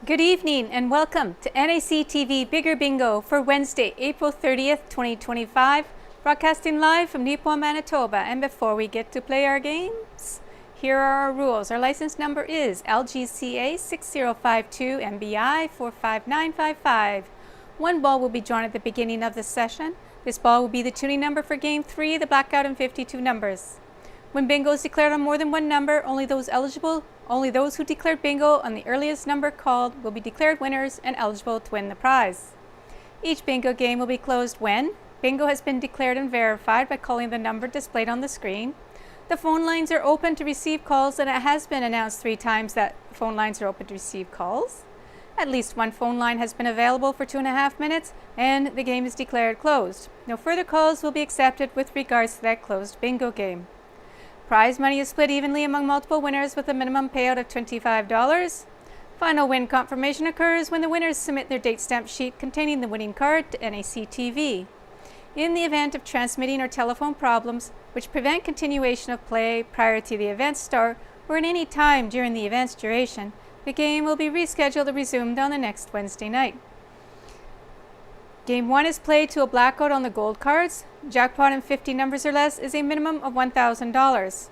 Good evening and welcome to NACTV Bigger Bingo for Wednesday, April 30th, 2025, broadcasting live from Nipawin, Manitoba. And before we get to play our games, here are our rules. Our license number is LGCA 6052 MBI 45955. One ball will be drawn at the beginning of the session. This ball will be the tuning number for Game 3, the blackout and 52 numbers. When bingo is declared on more than one number, only those who declared bingo on the earliest number called will be declared winners and eligible to win the prize. Each bingo game will be closed when bingo has been declared and verified by calling the number displayed on the screen. The phone lines are open to receive calls, and it has been announced 3 times that phone lines are open to receive calls. At least one phone line has been available for 2.5 minutes, and the game is declared closed. No further calls will be accepted with regards to that closed bingo game. Prize money is split evenly among multiple winners with a minimum payout of $25. Final win confirmation occurs when the winners submit their date stamp sheet containing the winning card to NACTV. In the event of transmitting or telephone problems which prevent continuation of play prior to the event start or at any time during the event's duration, the game will be rescheduled or resumed on the next Wednesday night. Game 1 is played to a blackout on the gold cards. Jackpot in 50 numbers or less is a minimum of $1,000.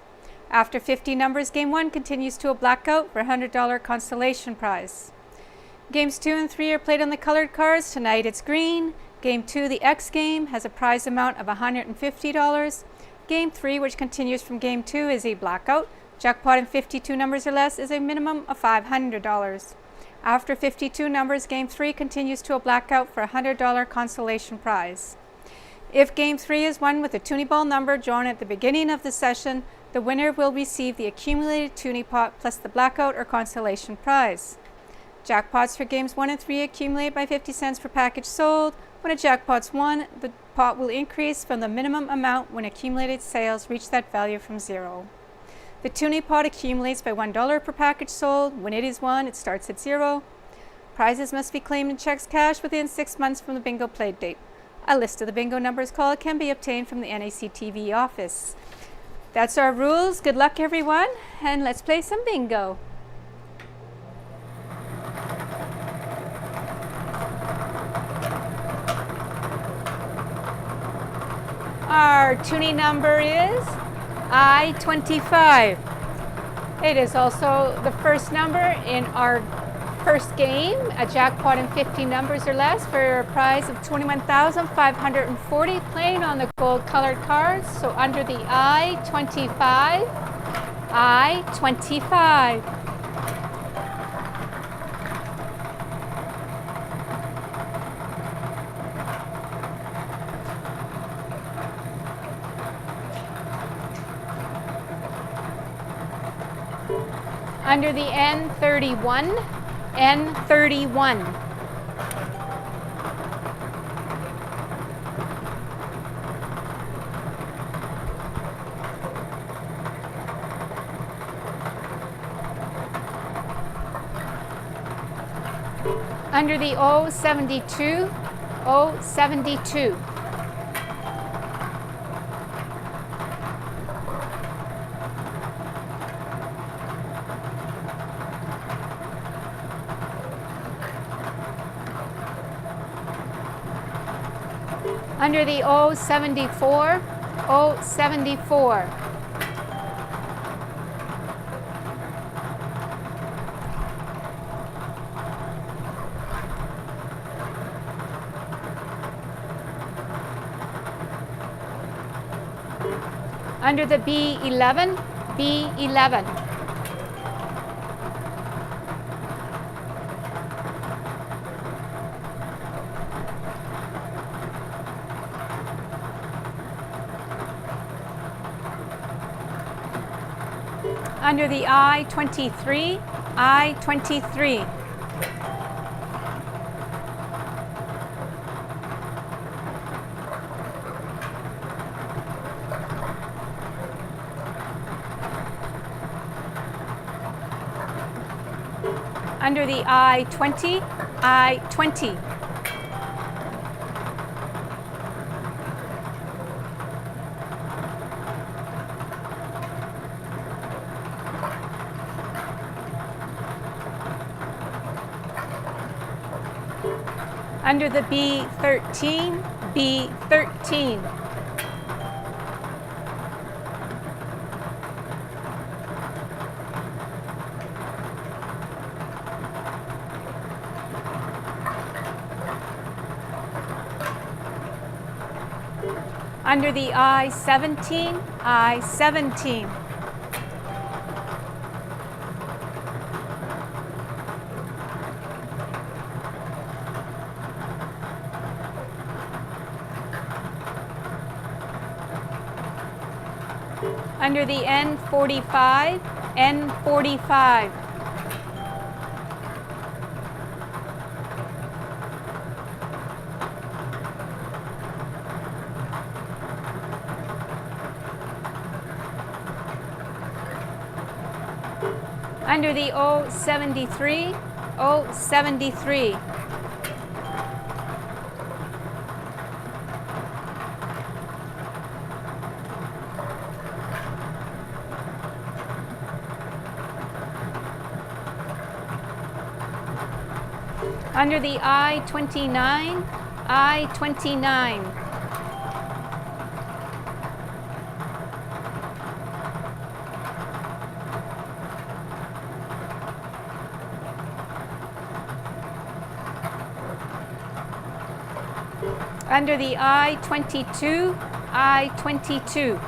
After 50 numbers, Game 1 continues to a blackout for a $100 consolation prize. Games 2 and 3 are played on the colored cards. Tonight it's green. Game 2, the X game, has a prize amount of $150. Game 3, which continues from Game 2, is a blackout. Jackpot in 52 numbers or less is a minimum of $500. After 52 numbers, Game 3 continues to a blackout for a $100 consolation prize. If Game 3 is won with a toonie ball number drawn at the beginning of the session, the winner will receive the accumulated toonie pot plus the blackout or consolation prize. Jackpots for Games 1 and 3 accumulate by 50 cents per package sold. When a jackpot's won, the pot will increase from the minimum amount when accumulated sales reach that value from 0. The toonie pot accumulates by $1 per package sold. When it is won, it starts at 0. Prizes must be claimed in checks cash within 6 months from the bingo play date. A list of the bingo numbers called can be obtained from the NACTV office. That's our rules. Good luck, everyone, and let's play some bingo. Our tuning number is I-25. It is also the first number in our first game, a jackpot in 50 numbers or less for a prize of $21,540, playing on the gold colored cards. So under the I-25, I-25. Under the N31, N31. Under the O72, O72. Under the O74, O74. Under the B11, B11. Under the I-23, I-23. Under the I-20, I-20. Under the B13, B13. Under the I-17, I-17. Under the N45, N45. Under the O73, O73. Under the I-29, I-29. Under the I-22, I-22.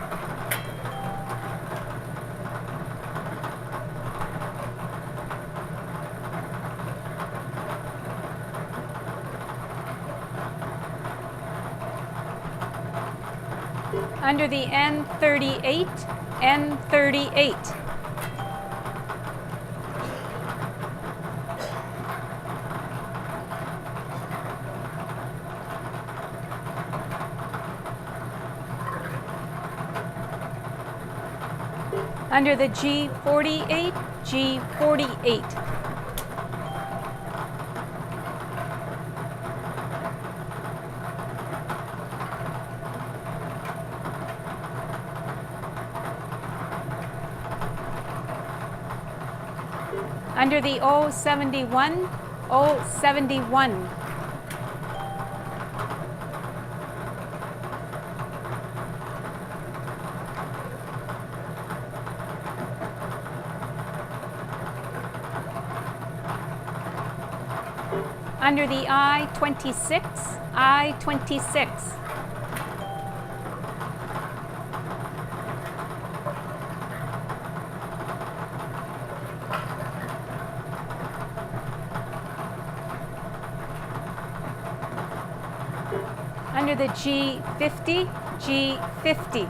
Under the N38, N38. Under the G48, G48. Under the O71, O71. Under the I-26, I-26. Under the G50, G50.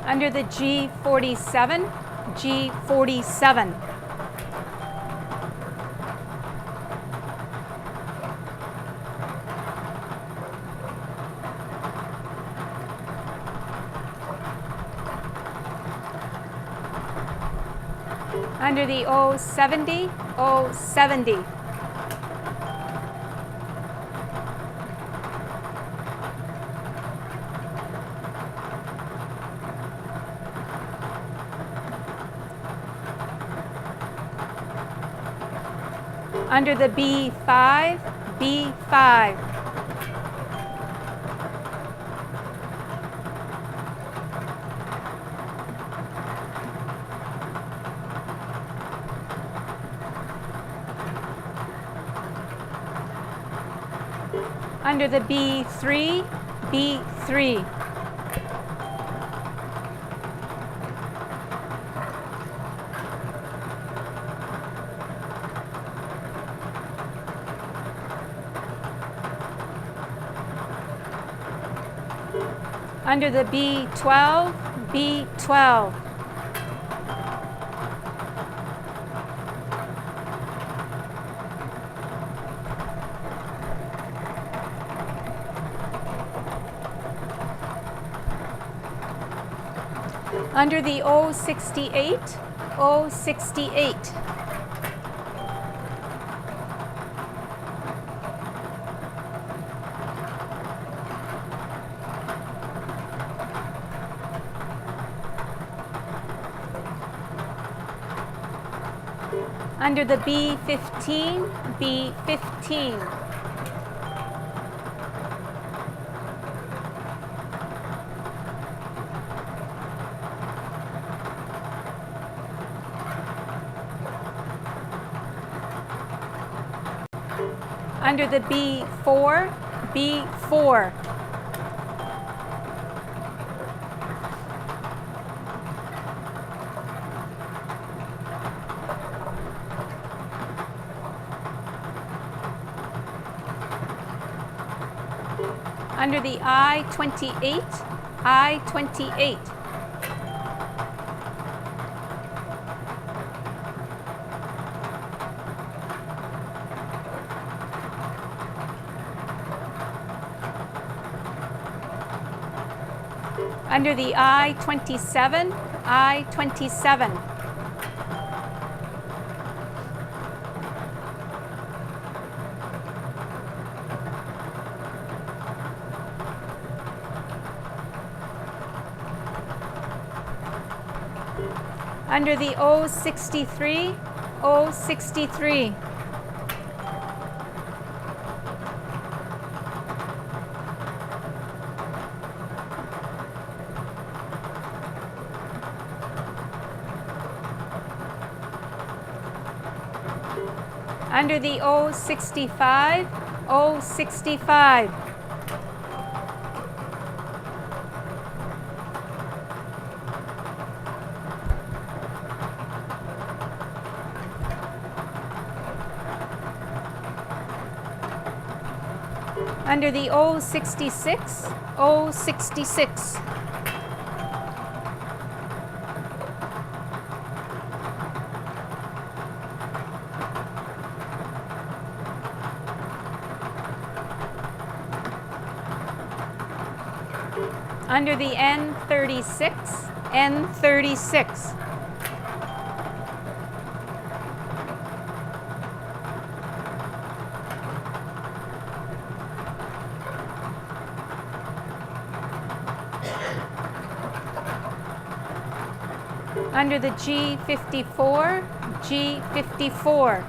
Under the G47, G47. Under the O70, O70. Under the B5, B5. Under the B3, B3. Under the B12, B12. Under the O68, O68. Under the B15, B15. Under the B4, B4. Under the I-28, I-28. Under the I-27, I-27. Under the O63, O63. Under the O65, O65. Under the O66, O66. Under the N36, N36. Under the G54, G54.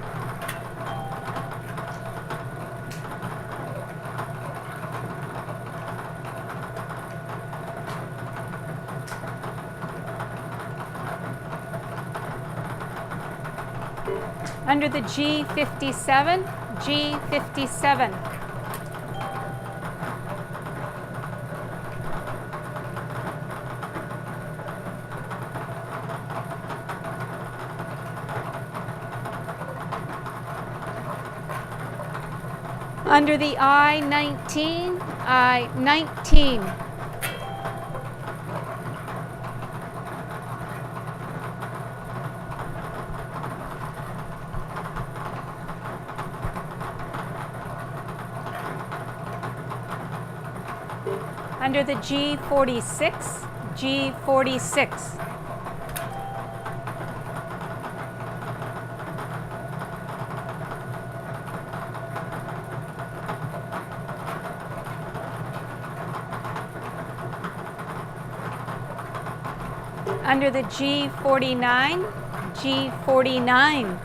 Under the G57, G57. Under the I-19, I-19. Under the G46, G46. Under the G49, G49.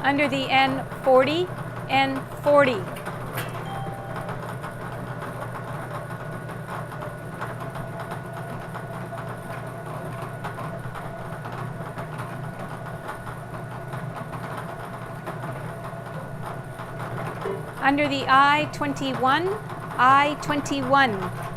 Under the N40, N40. Under the I-21, I-21.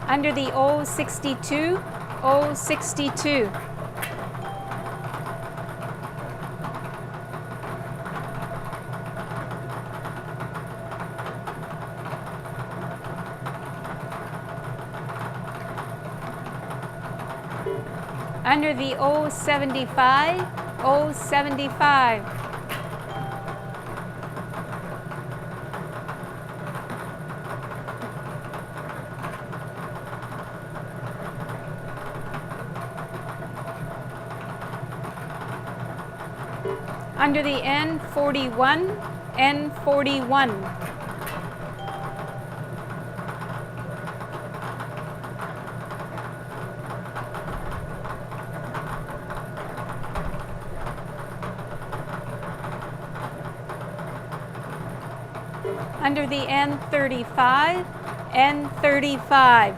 Under the O62, O62. Under the O75, O75. Under the N41, N41. Under the N35, N35.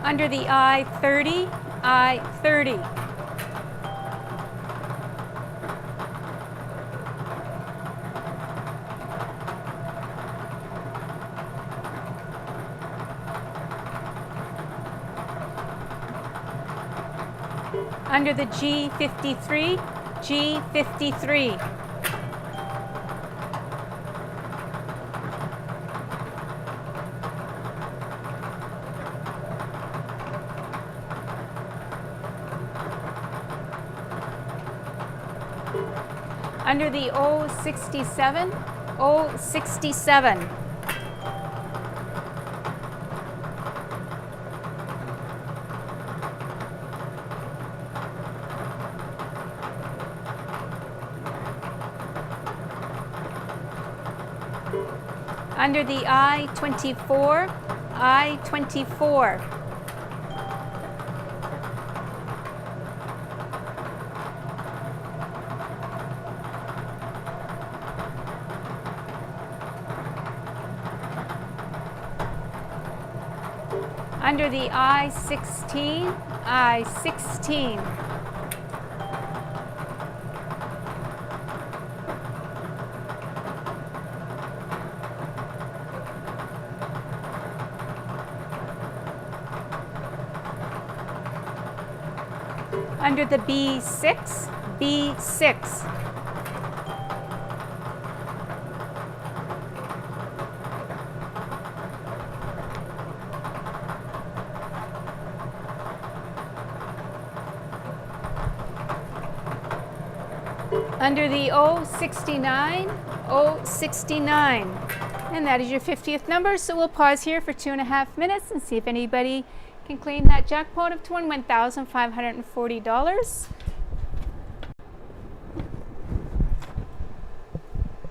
Under the I-30, I-30. Under the G53, G53. Under the O67, O67. Under the I-24, I-24. Under the I-16, I-16. Under the B6, B6. Under the O69, O69. And that is your 50th number, so we'll pause here for 2.5 minutes and see if anybody can claim that jackpot of $21,540.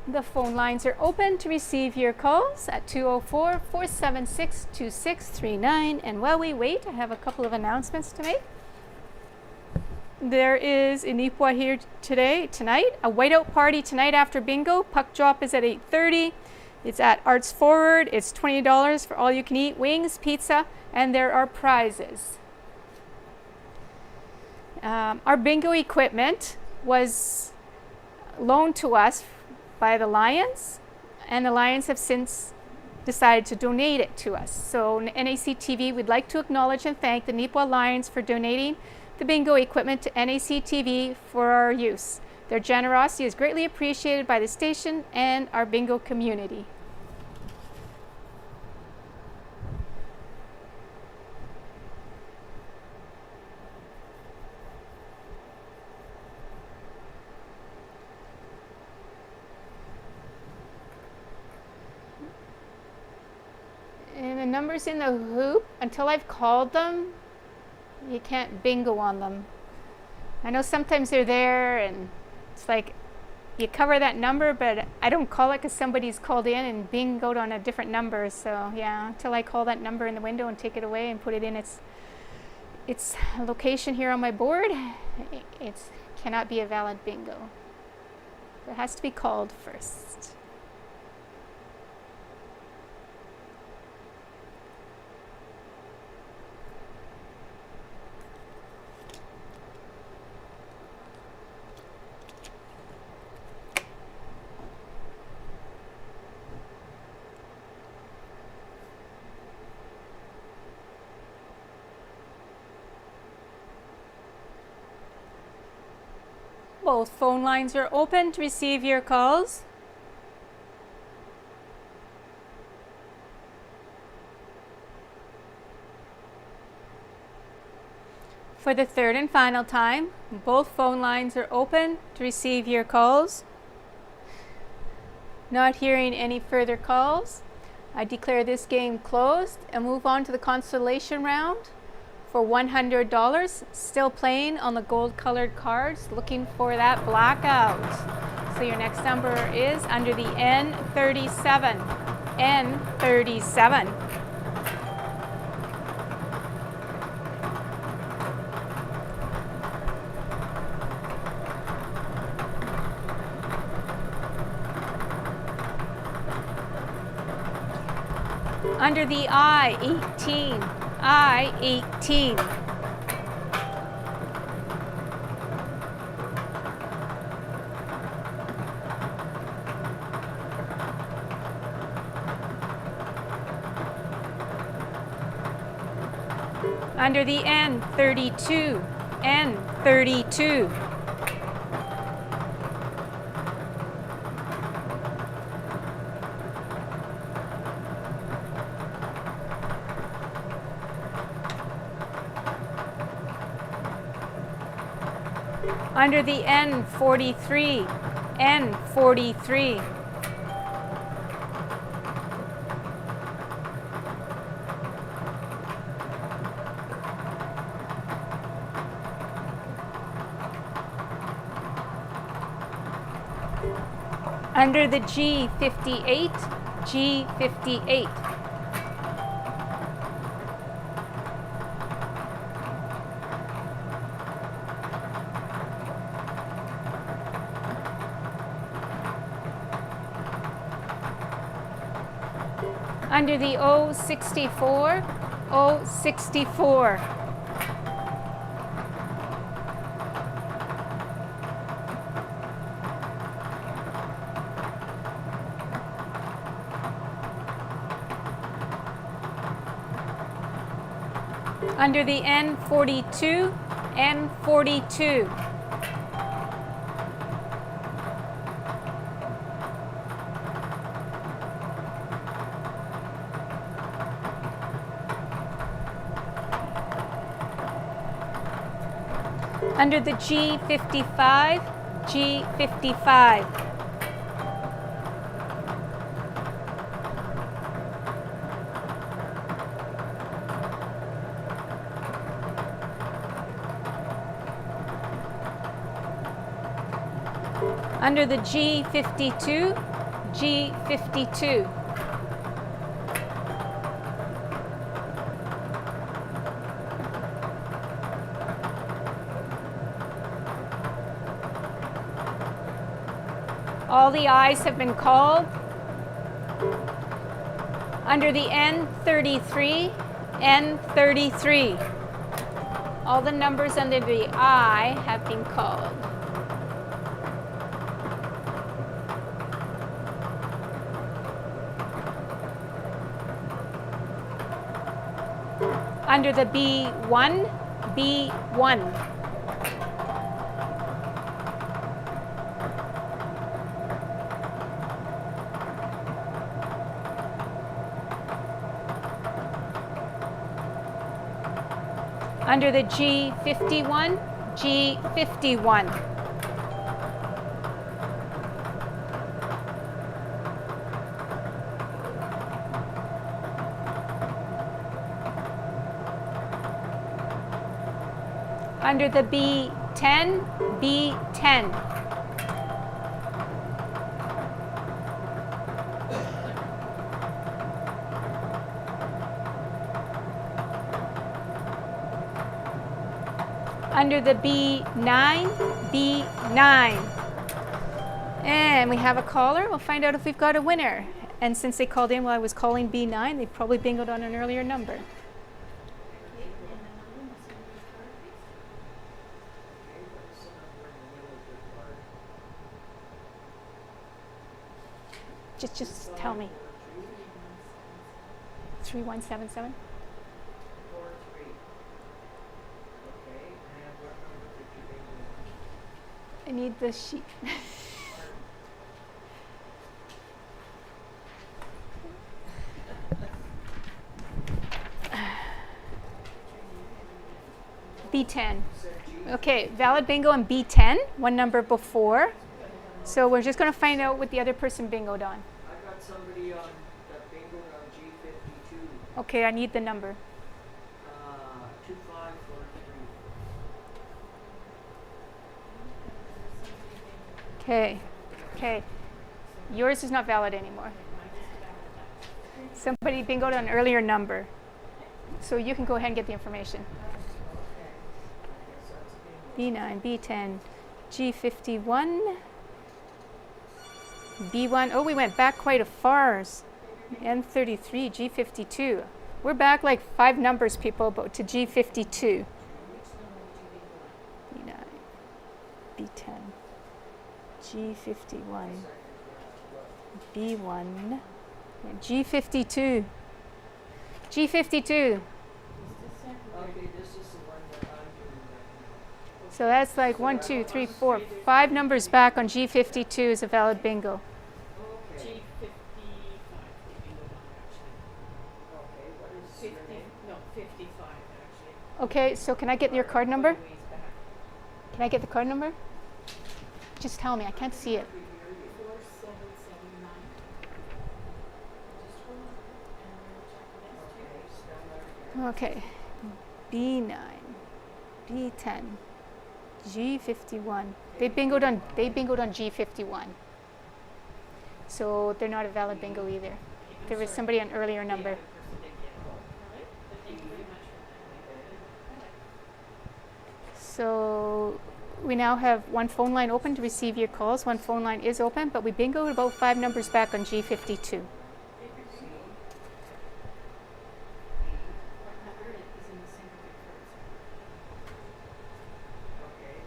The phone lines are open to receive your calls at 204-476-2639. And while we wait, I have a couple of announcements to make. There is in Nipawin here tonight, a whiteout party tonight after bingo. Puck drop is at 8:30. It's at Arts Forward. It's $20 for all you can eat, wings, pizza, and there are prizes. Our bingo equipment was loaned to us by the Lions, and the Lions have since decided to donate it to us. So NACTV would like to acknowledge and thank the Nipawin Lions for donating the bingo equipment to NACTV for our use. Their generosity is greatly appreciated by the station and our bingo community. And the numbers in the hoop, until I've called them, you can't bingo on them. I know sometimes they're there and it's like you cover that number, but I don't call it because somebody's called in and bingoed on a different number. So yeah, until I call that number in the window and take it away and put it in its location here on my board, it cannot be a valid bingo. It has to be called first. Both phone lines are open to receive your calls. For the third and final time, both phone lines are open to receive your calls. Not hearing any further calls, I declare this game closed and move on to the consolation round for $100. Still playing on the gold colored cards, looking for that blackout. So your next number is under the N37. N37. Under the I-18, I-18. Under the N32, N32. Under the N43, N43. Under the G58, G58. Under the O64, O64. Under the N42, N42. Under the G55, G55. Under the G52, G52. All the I's have been called. Under the N33, N33. All the numbers under the I have been called. Under the B1, B1. Under the G51, G51. Under the B10, B10. Under the B9, B9. And we have a caller. We'll find out if we've got a winner. And since they called in while I was calling B9, they probably bingoed on an earlier number. Just tell me. 3177. I need the sheet. B10. Okay, valid bingo on B10, one number before. So we're just going to find out what the other person bingoed on. I got somebody on that bingoed on G52. Okay, I need the number. 2543. Okay. Okay. Yours is not valid anymore. Somebody bingoed on an earlier number. So you can go ahead and get the information. B9, B10, G51, B1. Oh, we went back quite a far. N33, G52. We're back like 5 numbers, people, but to G52. B9, B10, G51, B1, G52. G52. Okay, this is the one that I'm doing right now. So that's like 1, 2, 3, 4, 5 numbers back on G52 is a valid bingo. Okay. G55 they bingoed on actually. Okay, what is your 50, name? no, 55 actually. Okay, so can I get your card number? Ways back. Can I get the card number? Just tell me, I can't see it. 4779. Just hold on and we'll check the next two. Okay, Okay, spell that again. B9, B10, G51. They bingoed on G51. So they're not a valid bingo either. There was somebody on earlier number. So we now have one phone line open to receive your calls. One phone line is open, but we bingoed about 5 numbers back on G52. Okay,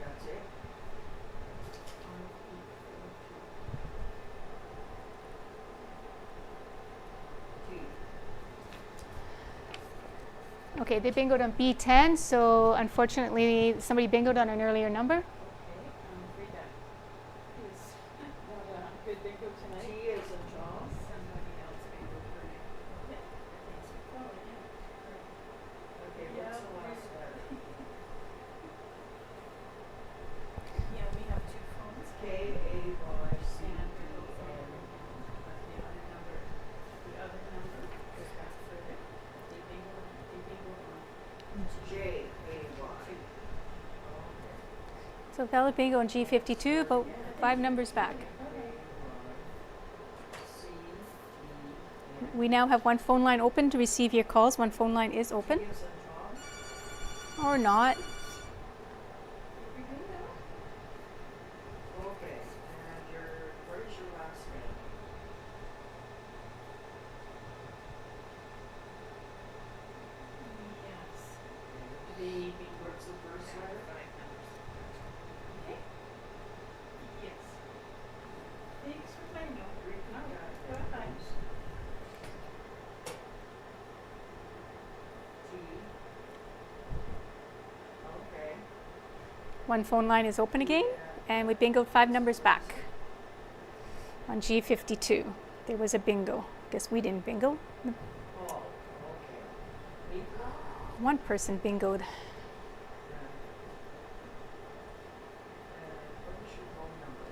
that's it. T. Okay, they bingoed on B10, so unfortunately somebody bingoed on an earlier number. Read that. Is not a good bingo T tonight. is in Tom. Somebody else bingoed for you. Yeah, thanks for calling in. Okay, what's the last letter? Yeah, we have 2 phones. K-A-Y-C-E-N. The other number goes back further. They bingoed on J-A-Y. So valid bingo on G52, about 5 numbers back. C-E-N. We now have one phone line open to receive your calls. One phone line is open, T is in Tom. or not. Okay, and what is your last name? Yes. What's the first letter? Okay. Yes. Thanks for playing. No, go ahead. T. Okay. One phone line is open again, and we bingoed 5 numbers back on G52. There was a bingo. Guess we didn't bingo. Oh, okay. Mika? One person bingoed. And what is your phone number?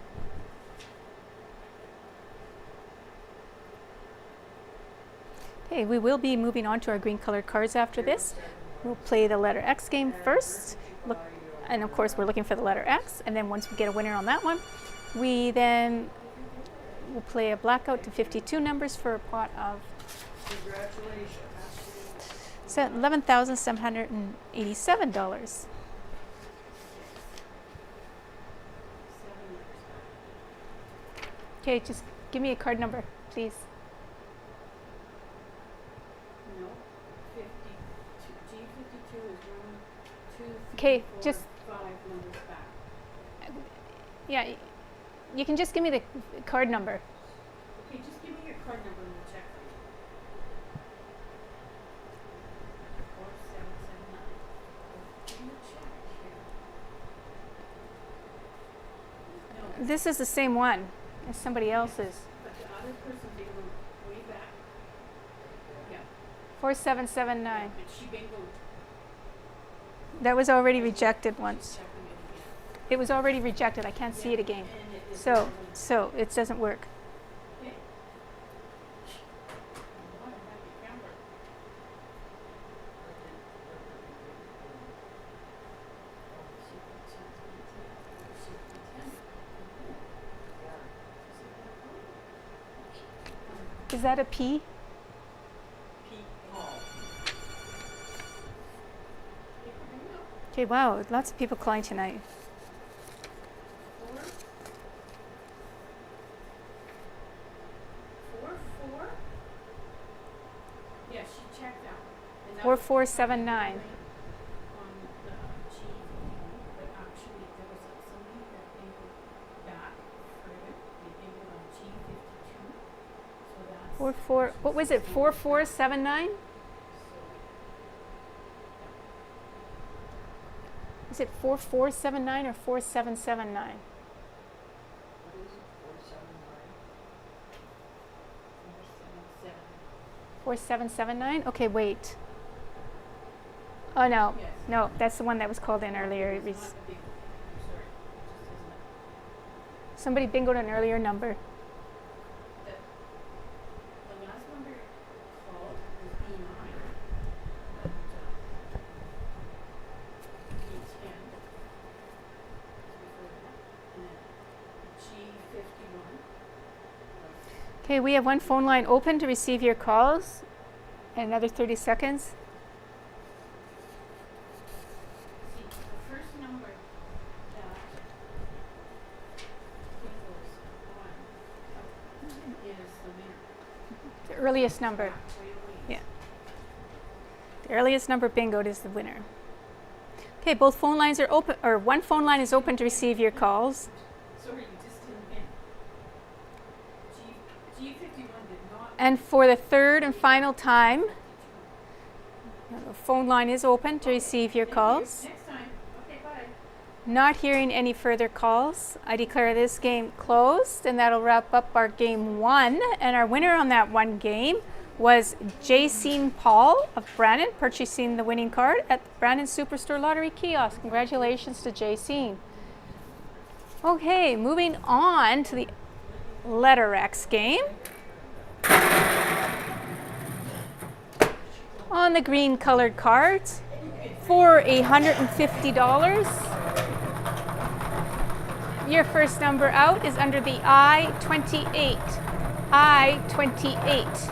Okay, we will be moving on to our green colored cards after this. We'll play the letter X game first. Look, and of course we're looking for the letter X, and then once we get a winner on that one, we then will play a blackout to 52 numbers for a pot of Congratulations. $11,787. 7 numbers back. Okay, just give me a card number, please. No. 52. G52 is 1, 2, 3, Okay, 4, just 5 numbers back. yeah, you can just give me the card number. Okay, just give me your card number and we'll check for you. 4779. Give me a check here. No, This is the same one as somebody else's. but the other person bingoed way back. Yeah. 4779. But she bingoed. That was already rejected once. Checking it again. It was already rejected. I can't see it again. And it So it doesn't work. Okay. What a happy camper. Is that a P? Okay, wow, lots of people calling tonight. 4. Yeah, she checked out. And that 4479. on the G, but actually there was somebody that angled back further. They angled on G52. So that's 44. What was it? 4479? Is it 4479 or 4779? What is it, 479? 477. 4779? Okay, wait. Oh no. Yes. No, that's the one that was called in earlier. It's not a big, I'm sorry, it just isn't. Somebody bingoed an earlier number. The last number called was B9. And B10. Before that. And then G51. Okay, we have one phone line open to receive your calls. And another 30 seconds. See, the first number that equals 1 is the winner. The earliest number. Way away. Yeah. The earliest number bingoed is the winner. Okay, both phone lines are open, or one phone line is open to receive your calls. Sorry, you just didn't win. G51 did not. And for the third and final time, the phone line is open to receive your Thank you. calls. Next time. Okay, bye. Not hearing any further calls, I declare this game closed, and that'll wrap up our game 1. And our winner on that one game was Jacene Paul of Brandon, purchasing the winning card at the Brandon Superstore Lottery Kiosk. Congratulations to Jacene. Okay, moving on to the letter X game. On the green colored cards for $150. Your first number out is under the I-28. I-28.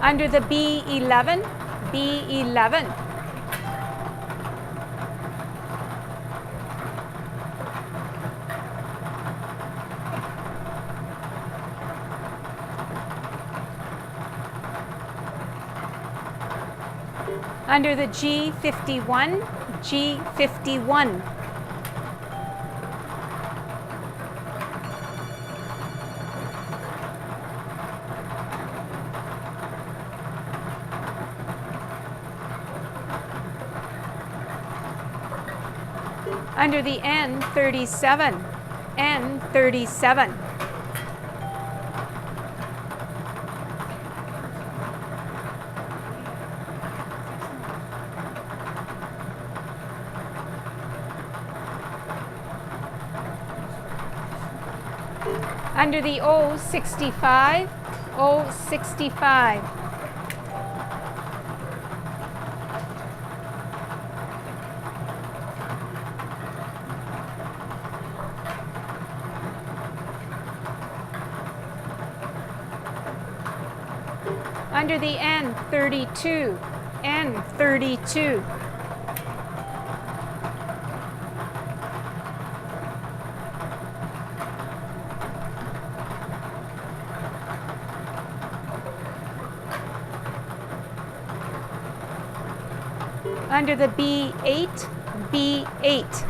Under the B11, B11. Under the G51, G51. Under the N37, N37. Under the O65, O65. Under the N32, N32. Under the B8, B8.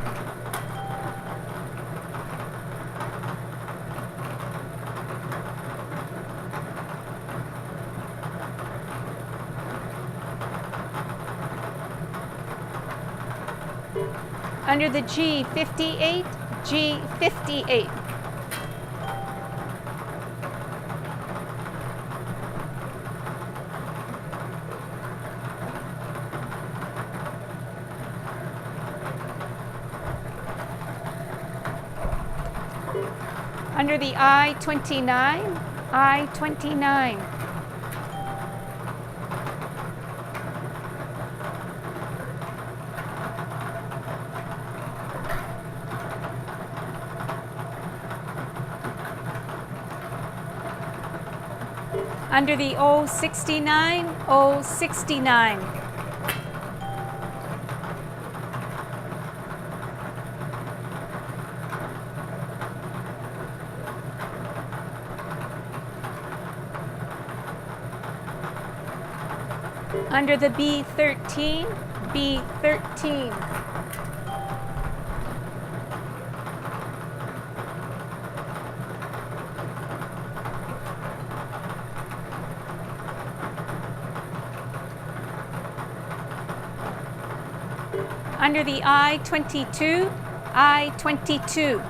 Under the G58, G58. Under the I-29, I-29. Under the O69, O69. Under the B13, B13. Under the I-22, I-22.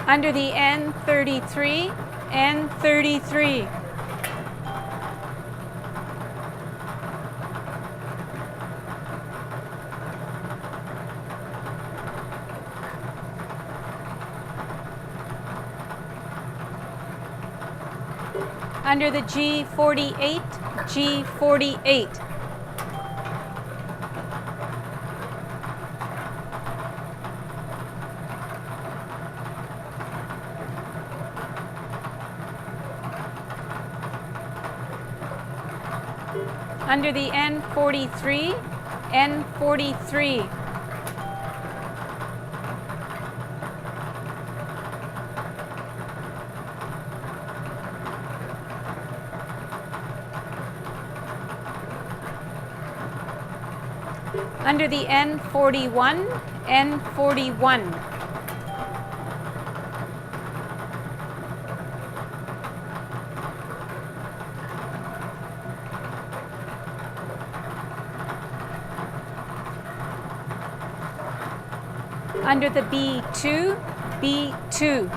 Under the N33, N33. Under the G48, G48. Under the N43, N43. Under the N41, N41. Under the B2, B2.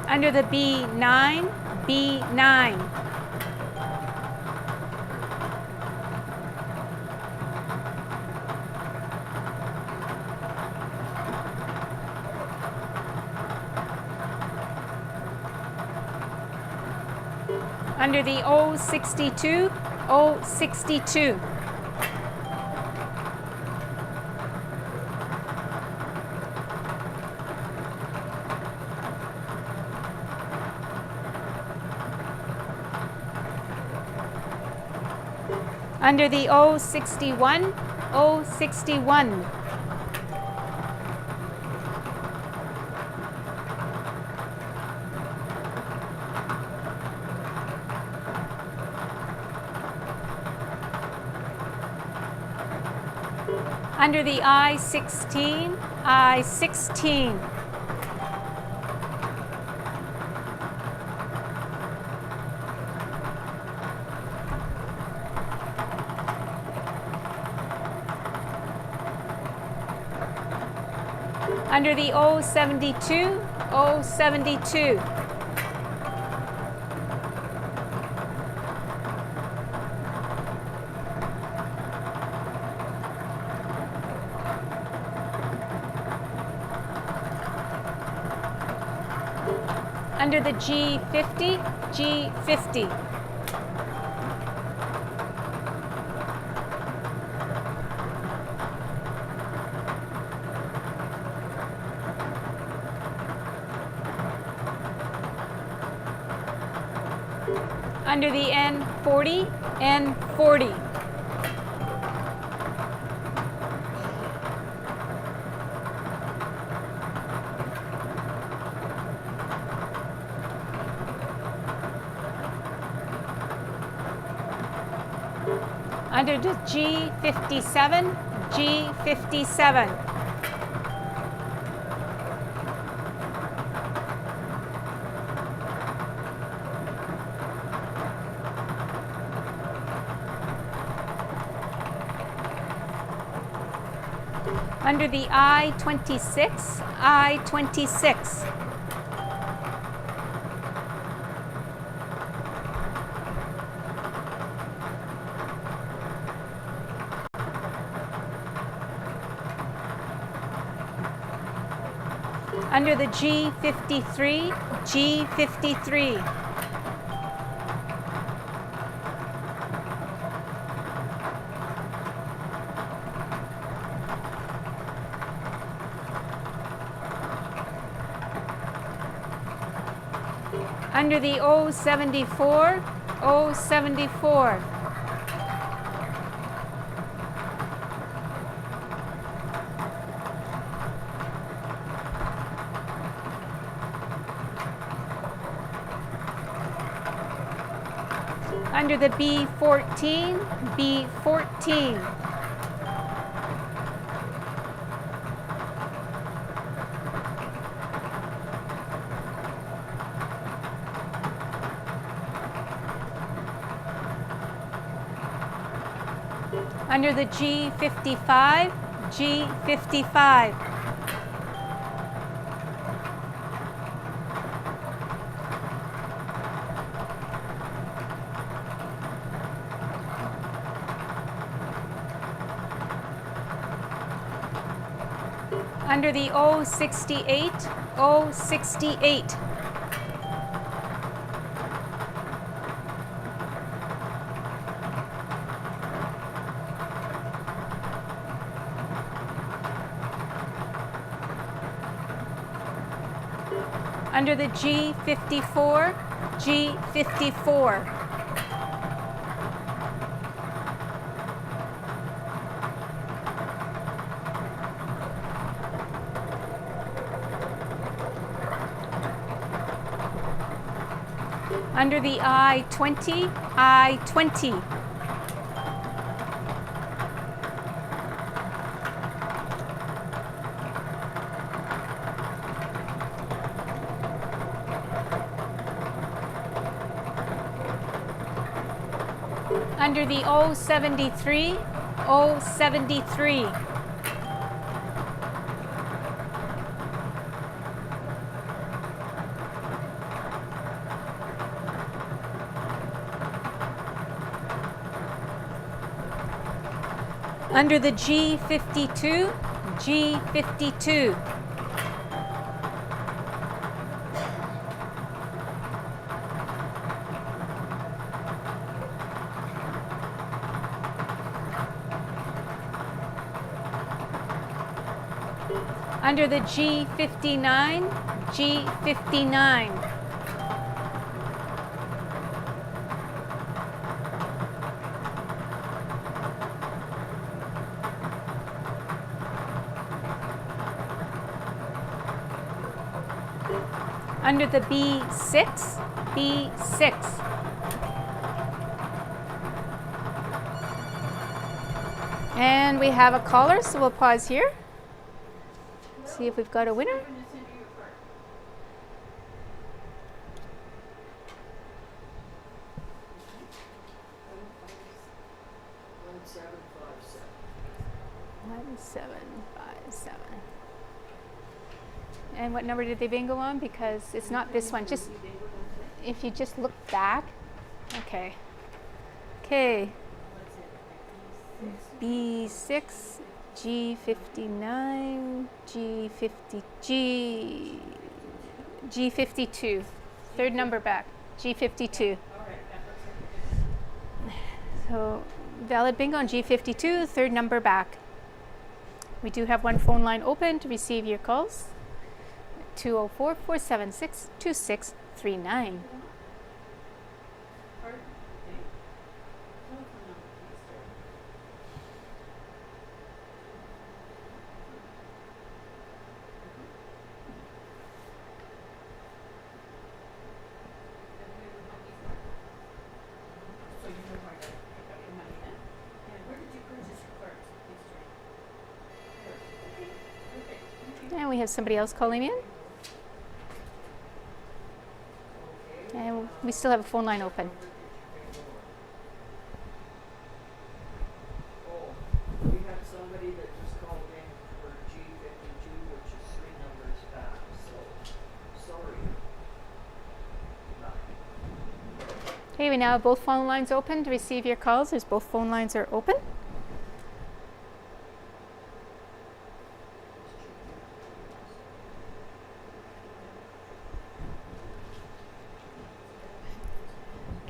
Under the B9, B9. Under the O62, O62. Under the O61, O61. Under the I16, I16. Under the O72, O72. Under the G50, G50. Under the N40, N40. Under the G57, G57. Under the I-26, I-26. Under the G53, G53. Under the O74, O74. Under the B14, B14. Under the G55, G55. Under the O68, O68. Under the G54, G54. Under the I-20, I-20. Under the O73, O73. Under the G52, G52. Under the G59, G59. Under the B6, B6. And we have a caller, so we'll pause here. See if we've got a winner. Open this into your cart. 1757. And what number did they bingo on? Because it's not this one. Just if you just look back. Okay. Okay. B6, G59, G52. Third number back. G52. So valid bingo on G52, third number back. We do have one phone line open to receive your calls. 204-476-2639. And we have somebody else calling in. And we still have a phone line open. Oh, we had somebody that just called in. Okay, we now have both phone lines open to receive your calls as both phone lines are open.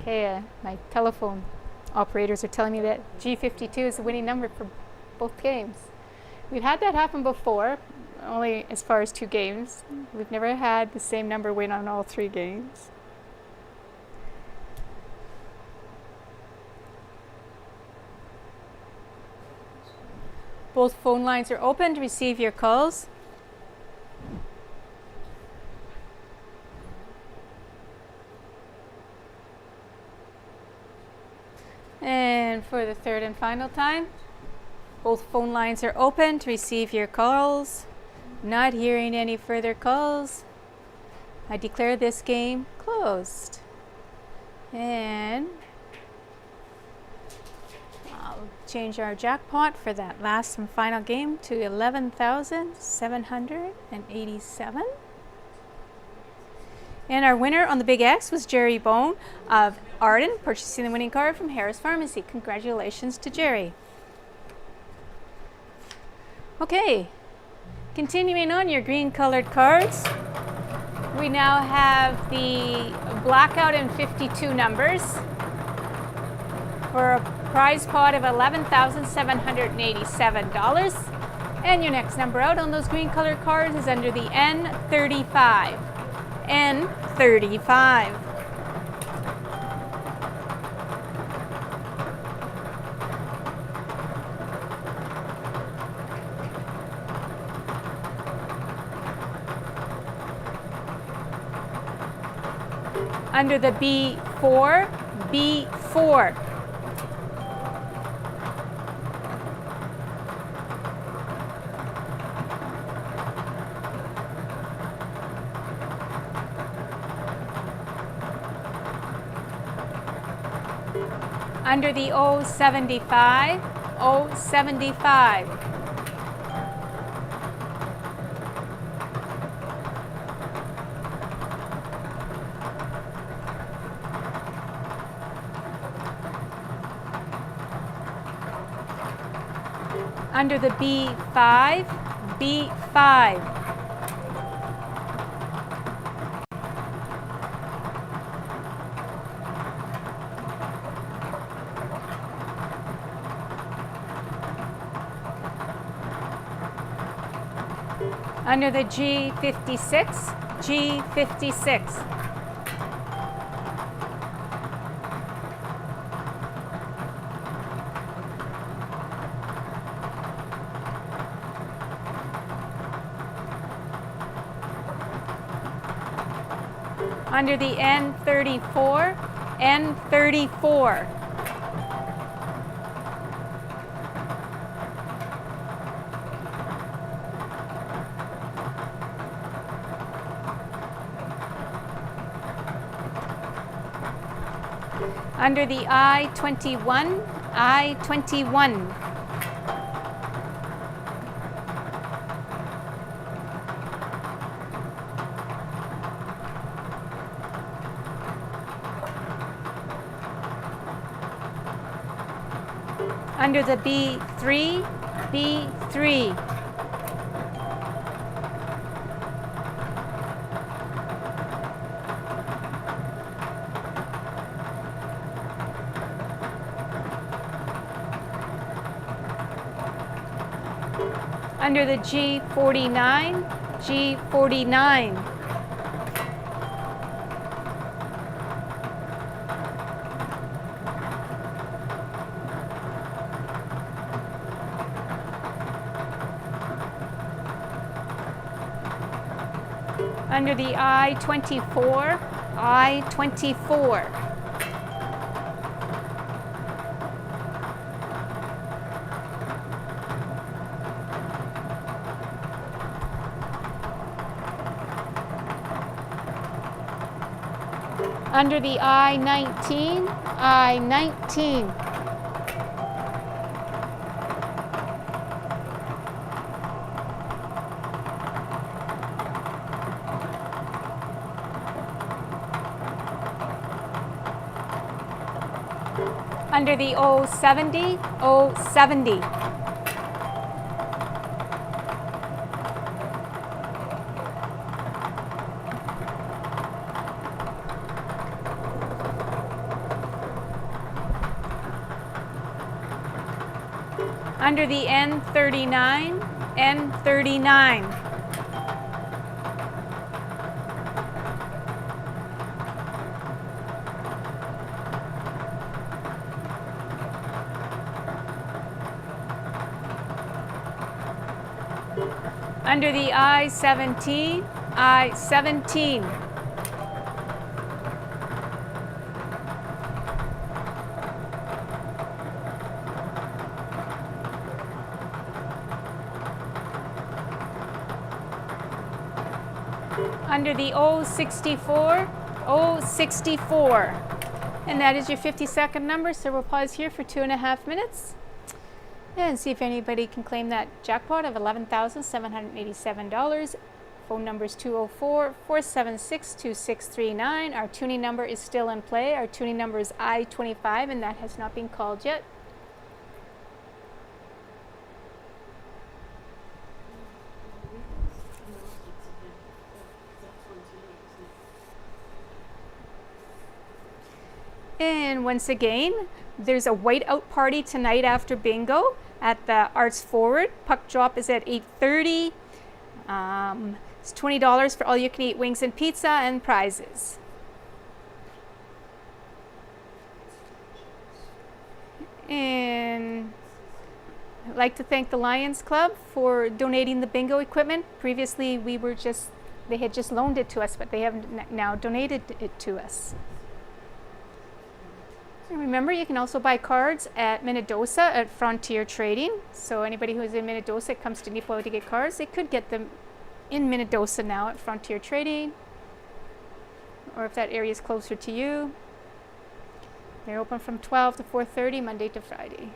Okay, my telephone operators are telling me that G52 is the winning number for both games. We've had that happen before, only as far as 2 games. We've never had the same number win on all 3 games. Both phone lines are open to receive your calls. And for the third and final time, both phone lines are open to receive your calls. Not hearing any further calls, I declare this game closed. And I'll change our jackpot for that last and final game to 11,787. And our winner on the Big X was Jerry Bone of Arden, purchasing the winning card from Harris Pharmacy. Congratulations to Jerry. Okay, continuing on your green colored cards, we now have the blackout and 52 numbers for a prize pot of $11,787. And your next number out on those green colored cards is under the N35. N35. Under the B4, B4. Under the O75, O75. Under the B5, B5. Under the G56, G56. Under the N34, N34. Under the I-21, I-21. Under the B3, B3. Under the G49, G49. Under the I-24, I-24. Under the I-19, I-19. Under the O70, O70. Under the N39, N39. Under the I-17, I-17. Under the O64, O64. And that is your 50-second number, so we'll pause here for 2.5 minutes. And see if anybody can claim that jackpot of $11,787. Phone number is 204-476-2639. Our tuning number is still in play. Our tuning number is I-25, and that has not been called yet. And once again, there's a whiteout party tonight after bingo at the Arts Forward. Puck drop is at 8:30. It's $20 for all you can eat wings and pizza and prizes. And I'd like to thank the Lions Club for donating the bingo equipment. Previously, they had just loaned it to us, but they have now donated it to us. And remember, you can also buy cards at Minnedosa at Frontier Trading. So anybody who's in Minnedosa comes to Nepo to get cards, they could get them in Minnedosa now at Frontier Trading. Or if that area is closer to you, they're open from 12 to 4:30, Monday to Friday.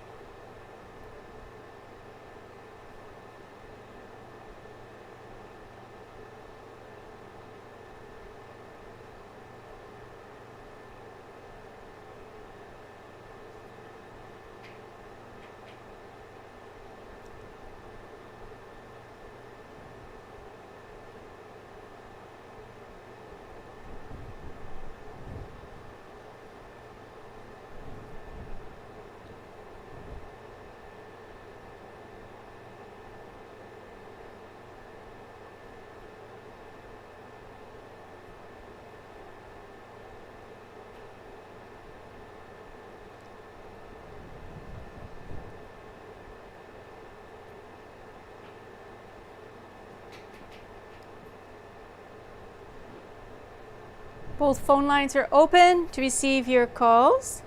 Both phone lines are open to receive your calls.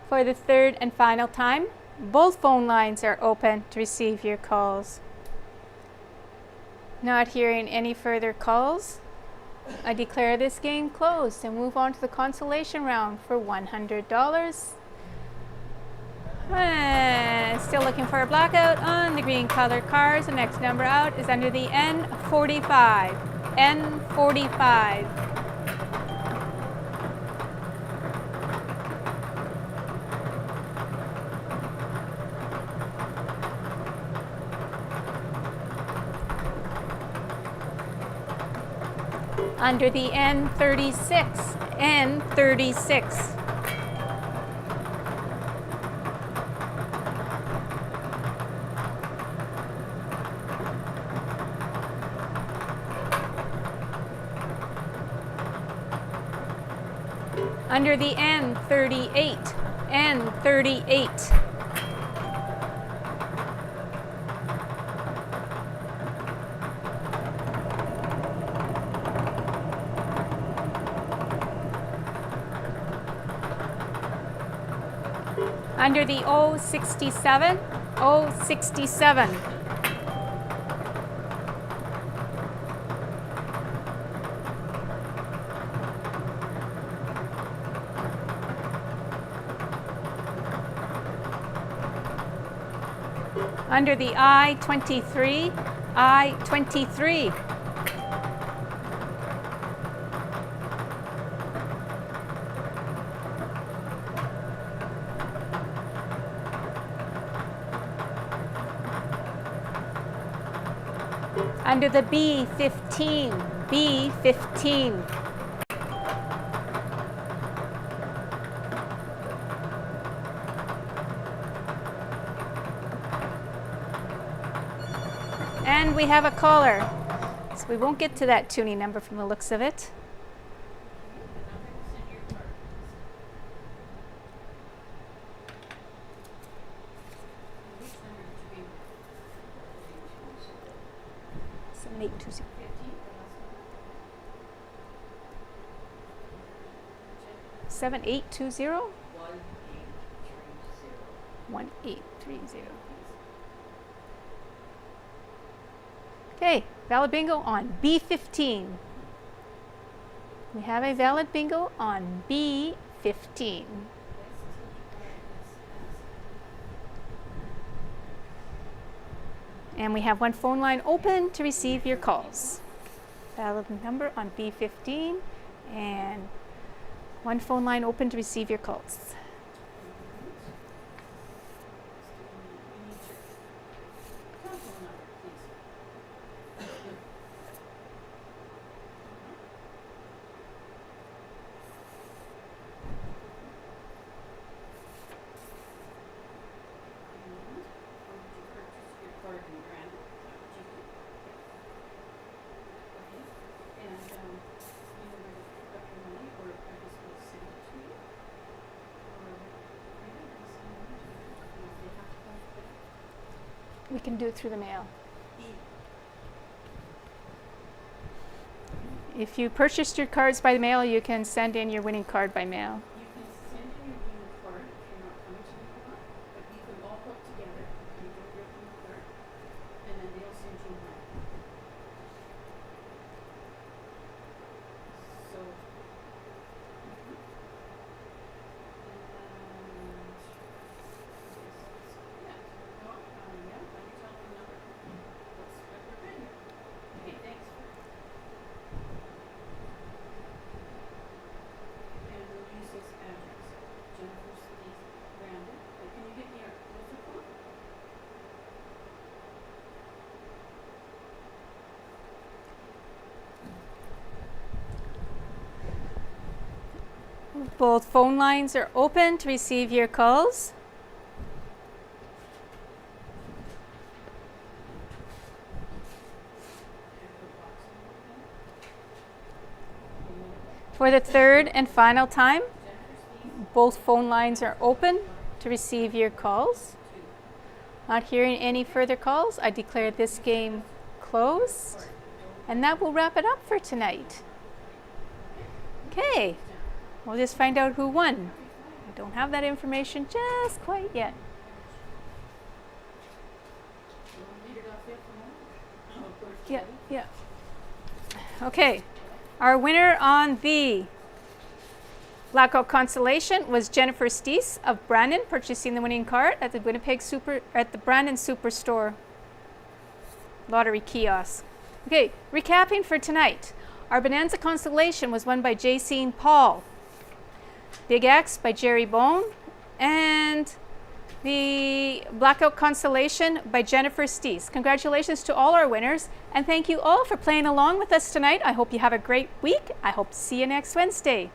For the third and final time, both phone lines are open to receive your calls. Not hearing any further calls, I declare this game closed and move on to the consolation round for $100. And still looking for a blackout on the green colored cards. The next number out is under the N45. N45. Under the N36. N36. Under the N38, N38. Under the O67, O67. Under the I-23, I-23. Under the B15. B15. And we have a caller. So we won't get to that tuning number from the looks of it. Seven, eight, two, zero. 7820 1830. Okay, valid bingo on B15. We have a valid bingo on B15. And we have one phone line open to receive your calls. Valid number on B15 and one phone line open to receive your calls. We can do it through the mail. If you purchased your cards by mail, you can send in your winning card by mail. You can send in your winning card if you're not coming to the card, but you can all put together and you get your winning card, and then they'll send you one. So, okay, thanks. And we'll use this address, Jennifer Steve Brandon. Can you get me our postal code? Both phone lines are open to receive your calls. For the third and final time, both phone lines are open to receive your calls. Not hearing any further calls, I declare this game closed. And that will wrap it up for tonight. Okay, we'll just find out who won. I don't have that information just quite yet. Yeah. Okay, our winner on the Blackout Constellation was Jennifer Steese of Brandon, purchasing the winning card at the Brandon Superstore lottery kiosk. Okay, recapping for tonight. Our Bonanza Constellation was won by Jacine Paul. Big X by Jerry Bone. And the Blackout Constellation by Jennifer Steese. Congratulations to all our winners. And thank you all for playing along with us tonight. I hope you have a great week. I hope to see you next Wednesday.